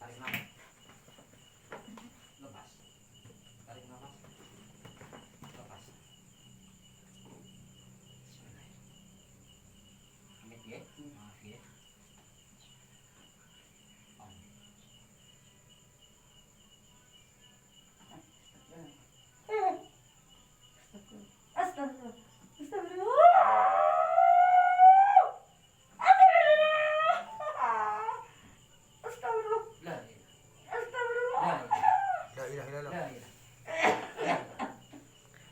Tarik nafas. Lepas. Tarik nafas. Lepas. Bismillah. Amit ya. Maaf ya. Om. Astagfirullah. Astagfirullah. Astagfirullah. La Astagfirullah. ilaha. La La ilaha illallah. La ilaha.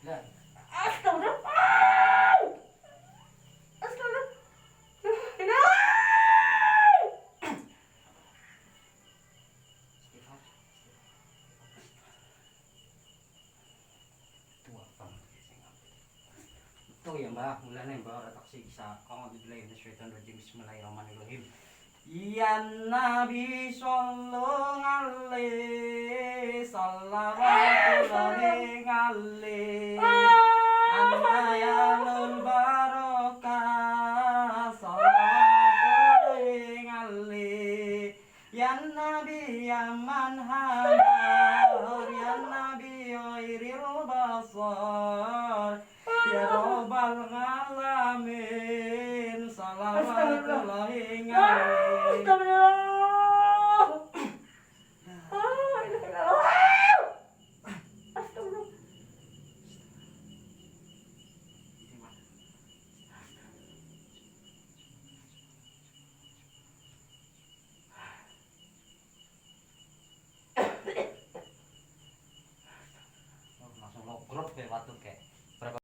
La ilaha. Astagfirullah. Astagfirullah. Istighfar. Tua banget sing apik. Itu ya Mbah, mulane Mbah ora tak siksa. A'udzubillahi minasyaitonirrajim. Bismillahirrahmanirrahim. Ya Nabi sallallahu alaihi sallallahu alaihi anna ya lul barokah sallallahu alaihi ya Nabi ya man hadar ya Nabi ghairil basar ya Rabbal alamin salawatullahi alaihi. Astagfirullah. Astagfirullah. Langsung logrot kayak waktu kayak